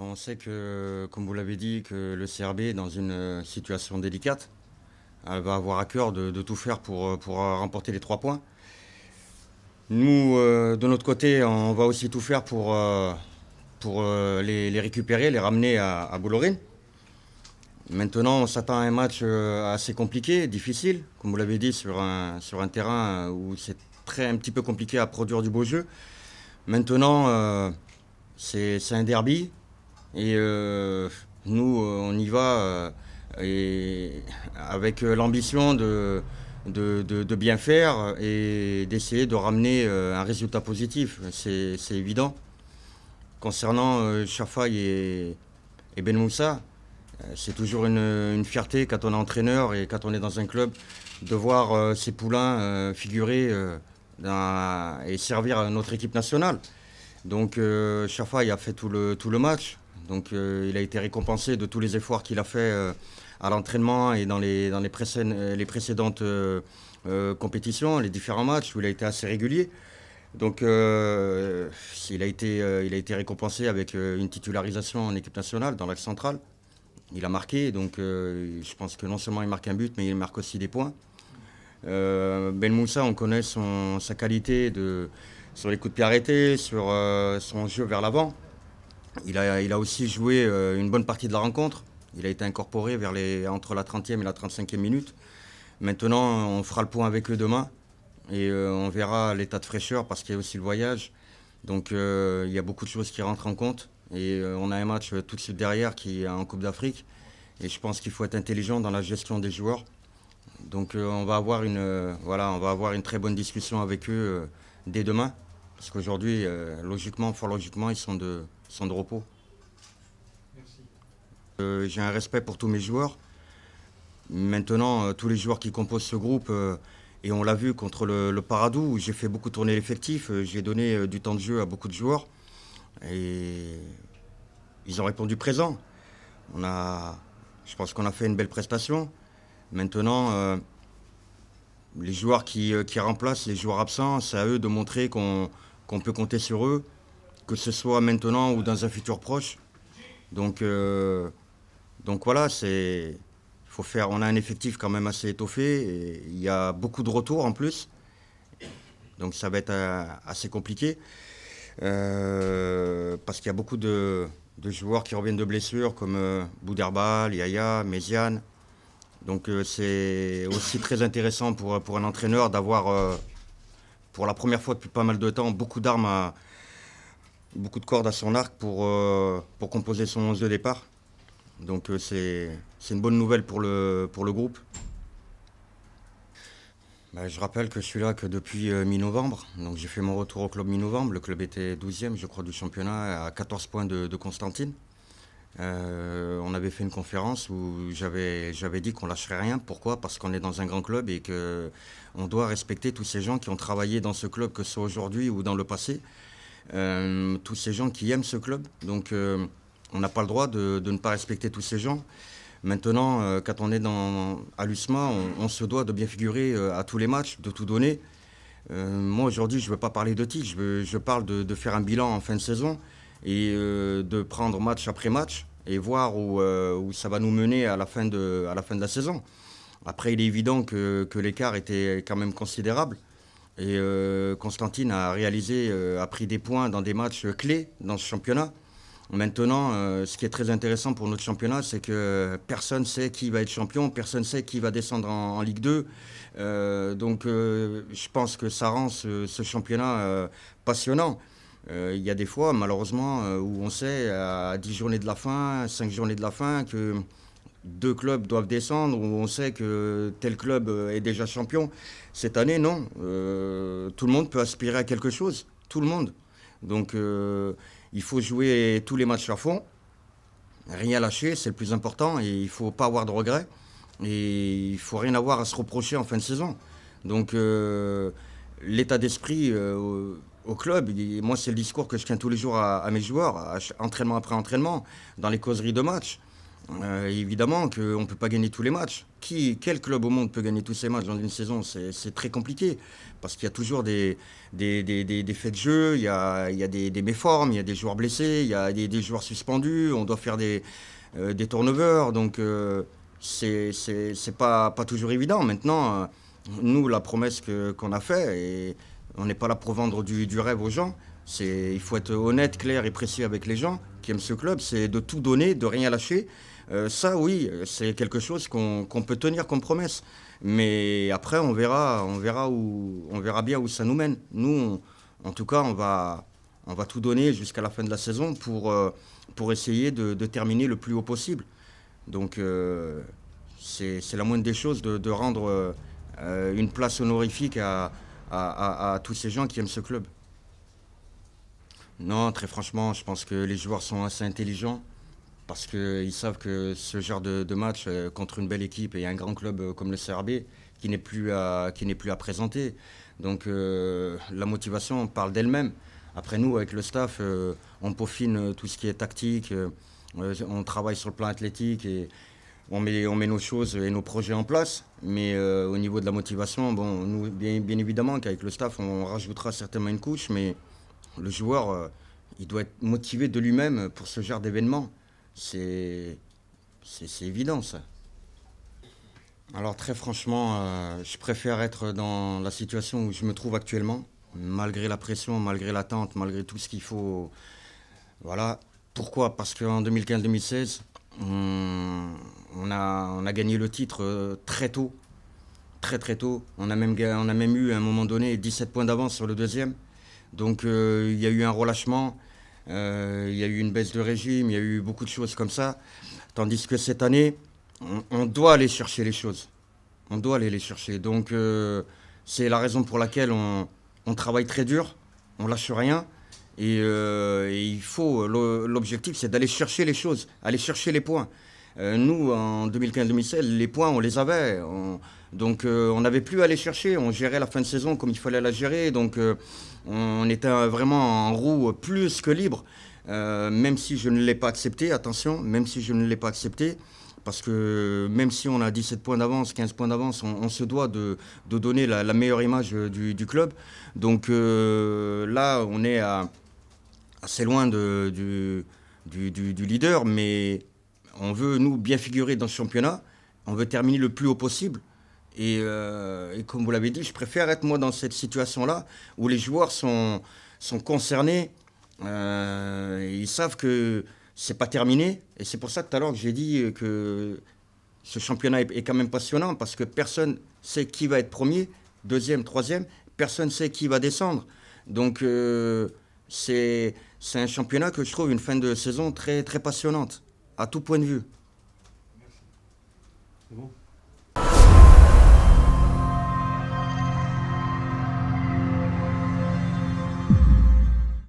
On sait que, comme vous l'avez dit, que le CRB est dans une situation délicate. Elle va avoir à cœur de tout faire pour remporter les 3 points. Nous, de notre côté, on va aussi tout faire pour les récupérer, les ramener à Bolloré. Maintenant, on s'attend à un match assez compliqué, difficile, comme vous l'avez dit, sur un terrain où c'est un petit peu compliqué à produire du beau jeu. Maintenant, c'est un derby et nous, on y va et avec l'ambition de bien faire et d'essayer de ramener un résultat positif. C'est évident. Concernant Chafaï et Ben Moussa, c'est toujours une fierté quand on est entraîneur et quand on est dans un club de voir ces poulains figurer et servir notre équipe nationale. Donc Chafaï a fait tout le match. Donc il a été récompensé de tous les efforts qu'il a fait à l'entraînement et dans les précédentes compétitions, les différents matchs où il a été assez régulier. Donc il a été récompensé avec une titularisation en équipe nationale dans l'axe central. Il a marqué, donc je pense que non seulement il marque un but, mais il marque aussi des points. Ben Moussa, on connaît sa qualité sur les coups de pied arrêtés, sur son jeu vers l'avant. Il a aussi joué une bonne partie de la rencontre. Il a été incorporé entre la 30e et la 35e minute. Maintenant, on fera le point avec eux demain et on verra l'état de fraîcheur parce qu'il y a aussi le voyage. Donc il y a beaucoup de choses qui rentrent en compte. Et on a un match tout de suite derrière qui est en Coupe d'Afrique. Et je pense qu'il faut être intelligent dans la gestion des joueurs. Donc on va avoir une très bonne discussion avec eux dès demain. Parce qu'aujourd'hui, fort logiquement, ils sont de repos. J'ai un respect pour tous mes joueurs. Maintenant, tous les joueurs qui composent ce groupe, et on l'a vu contre le Paradou, où j'ai fait beaucoup tourner l'effectif, j'ai donné du temps de jeu à beaucoup de joueurs. Et ils ont répondu présent. Je pense qu'on a fait une belle prestation. Maintenant, les joueurs qui remplacent les joueurs absents, c'est à eux de montrer qu'on peut compter sur eux, que ce soit maintenant ou dans un futur proche. Donc voilà, on a un effectif quand même assez étoffé. Et il y a beaucoup de retours en plus. Donc ça va être assez compliqué. Parce qu'il y a beaucoup de joueurs qui reviennent de blessures comme Bouderbal, Yaya, Méziane. Donc c'est aussi très intéressant pour un entraîneur d'avoir, pour la première fois depuis pas mal de temps, beaucoup d'armes, beaucoup de cordes à son arc pour composer son 11 de départ. Donc c'est une bonne nouvelle pour le groupe. Je rappelle que je suis là que depuis mi-novembre. Donc j'ai fait mon retour au club mi-novembre. Le club était 12e, je crois, du championnat, à 14 points de Constantine. On avait fait une conférence où j'avais dit qu'on lâcherait rien. Pourquoi? Parce qu'on est dans un grand club et qu'on doit respecter tous ces gens qui ont travaillé dans ce club, que ce soit aujourd'hui ou dans le passé. Tous ces gens qui aiment ce club. Donc on n'a pas le droit de ne pas respecter tous ces gens. Maintenant, quand on est à l'USMA, on se doit de bien figurer à tous les matchs, de tout donner. Moi, aujourd'hui, je ne veux pas parler de titre, je parle de faire un bilan en fin de saison et de prendre match après match et voir où ça va nous mener à la fin de la saison. Après, il est évident que l'écart était quand même considérable. Et Constantine a pris des points dans des matchs clés dans ce championnat. Maintenant, ce qui est très intéressant pour notre championnat, c'est que personne ne sait qui va être champion, personne ne sait qui va descendre en Ligue 2. Donc je pense que ça rend ce championnat passionnant. Il y a des fois, malheureusement, où on sait à 10 journées de la fin, 5 journées de la fin, que 2 clubs doivent descendre, où on sait que tel club est déjà champion. Cette année, non. Tout le monde peut aspirer à quelque chose. Tout le monde. Donc il faut jouer tous les matchs à fond, rien lâcher, c'est le plus important, et il ne faut pas avoir de regrets, et il ne faut rien avoir à se reprocher en fin de saison. Donc l'état d'esprit au club, moi c'est le discours que je tiens tous les jours à mes joueurs, entraînement après entraînement, dans les causeries de match. Évidemment qu'on ne peut pas gagner tous les matchs. Quel club au monde peut gagner tous ces matchs dans une saison? C'est très compliqué. Parce qu'il y a toujours des faits de jeu, il y a des méformes, il y a des joueurs blessés, il y a des joueurs suspendus, on doit faire des turnovers. Donc c'est pas toujours évident. Maintenant, nous, la promesse qu'on a faite, et on n'est pas là pour vendre du rêve aux gens. Il faut être honnête, clair et précis avec les gens qui aiment ce club. C'est de tout donner, de rien lâcher. Ça, oui, c'est quelque chose qu'on peut tenir comme promesse. Mais après, on verra bien où ça nous mène. Nous, en tout cas, on va tout donner jusqu'à la fin de la saison pour essayer de terminer le plus haut possible. Donc, c'est la moindre des choses de rendre une place honorifique à tous ces gens qui aiment ce club. Non, très franchement, je pense que les joueurs sont assez intelligents parce qu'ils savent que ce genre de match contre une belle équipe et un grand club comme le CRB qui n'est plus à présenter. Donc la motivation parle d'elle-même. Après nous, avec le staff, on peaufine tout ce qui est tactique, on travaille sur le plan athlétique et on met nos choses et nos projets en place. Mais au niveau de la motivation, bon, nous, bien évidemment qu'avec le staff, on rajoutera certainement une couche, mais le joueur, il doit être motivé de lui-même pour ce genre d'événement. C'est évident, ça. Alors, très franchement, je préfère être dans la situation où je me trouve actuellement, malgré la pression, malgré l'attente, malgré tout ce qu'il faut. Voilà. Pourquoi? Parce qu'en 2015-2016, on a gagné le titre très tôt. Très très tôt. On a même eu à un moment donné 17 points d'avance sur le deuxième. Donc il y a eu un relâchement, il y a eu une baisse de régime, il y a eu beaucoup de choses comme ça. Tandis que cette année, on doit aller chercher les choses. On doit aller les chercher. Donc c'est la raison pour laquelle on travaille très dur, on lâche rien. Et il faut, l'objectif c'est d'aller chercher les choses, aller chercher les points. Nous, en 2015-2016, les points, on les avait. Donc on n'avait plus à aller chercher, on gérait la fin de saison comme il fallait la gérer. Donc on était vraiment en roue plus que libre, même si je ne l'ai pas accepté, attention, même si je ne l'ai pas accepté. Parce que même si on a 17 points d'avance, 15 points d'avance, on se doit de donner la meilleure image du club. Donc là, on est assez loin du leader, mais on veut, nous, bien figurer dans ce championnat. On veut terminer le plus haut possible. Et comme vous l'avez dit, je préfère être moi dans cette situation-là où les joueurs sont concernés. Ils savent que c'est pas terminé. Et c'est pour ça tout à l'heure que j'ai dit que ce championnat est quand même passionnant parce que personne sait qui va être premier, deuxième, troisième. Personne sait qui va descendre. Donc c'est un championnat que je trouve une fin de saison très, très passionnante, à tout point de vue. C'est bon.